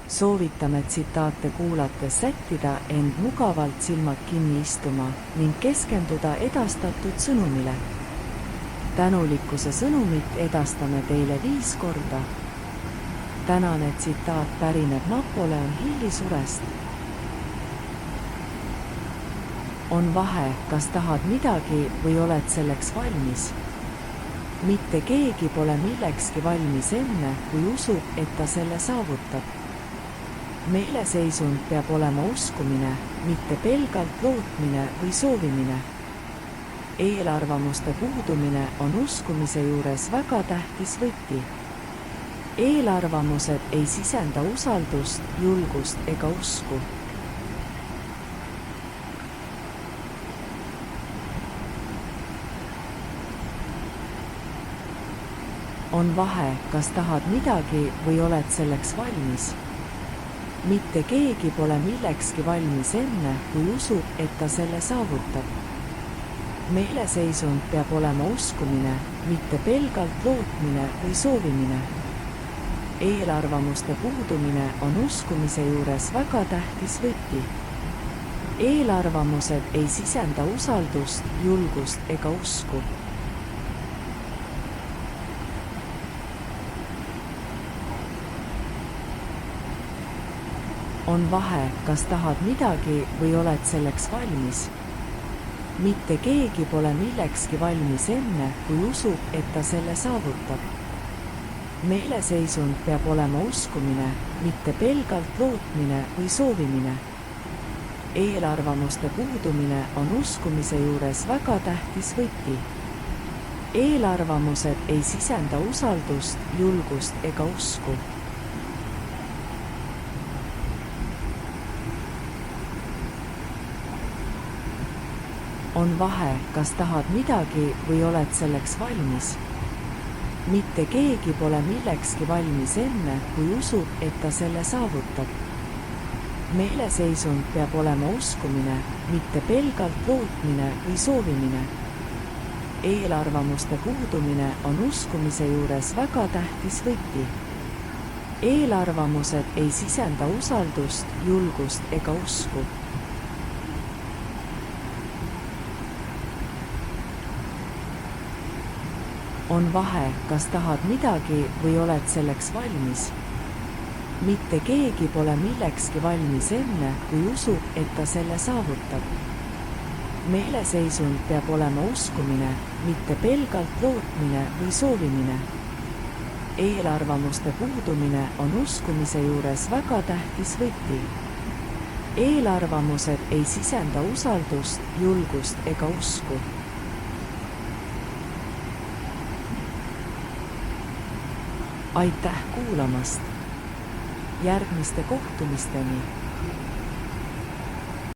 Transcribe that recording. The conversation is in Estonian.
Soovitame tsitaate kuulates sättida end mugavalt silmad kinni istuma ning keskenduda edastatud sõnumile. Tänulikkuse sõnumit edastame teile 5 korda. Tänane tsitaat pärineb Napoleon Hilli surest. On vahe, kas tahad midagi või oled selleks valmis. Mitte keegi pole millekski valmis enne, kui usub, et ta selle saavutab. Meeleseisund peab olema uskumine, mitte pelgalt lootmine või soovimine. Eelarvamuste puudumine on uskumise juures väga tähtis võti. Eelarvamused ei sisenda usaldust, julgust ega usku. On vahe, kas tahad midagi või oled selleks valmis. Mitte keegi pole millekski valmis enne, kui usub, et ta selle saavutab. Meeleseisund peab olema uskumine, mitte pelgalt lootmine või soovimine. Eelarvamuste puudumine on uskumise juures väga tähtis võti. Eelarvamused ei sisenda usaldust, julgust ega usku. On vahe, kas tahad midagi või oled selleks valmis. Mitte keegi pole millekski valmis enne, kui usub, et ta selle saavutab. Meeleseisund peab olema uskumine, mitte pelgalt lootmine või soovimine. Eelarvamuste puudumine on uskumise juures väga tähtis võti. Eelarvamused ei sisenda usaldust, julgust ega usku. On vahe, kas tahad midagi või oled selleks valmis. Mitte keegi pole millekski valmis enne, kui usub, et ta selle saavutab. Meeleseisund peab olema uskumine, mitte pelgalt lootmine või soovimine. Eelarvamuste puudumine on uskumise juures väga tähtis võti. Eelarvamused ei sisenda usaldust, julgust ega usku. On vahe, kas tahad midagi või oled selleks valmis. Mitte keegi pole millekski valmis enne, kui usub, et ta selle saavutab. Meeleseisund peab olema uskumine, mitte pelgalt lootmine või soovimine. Eelarvamuste puudumine on uskumise juures väga tähtis võti. Eelarvamused ei sisenda usaldust, julgust ega usku. Aitäh kuulamast! Järgmiste kohtumisteni!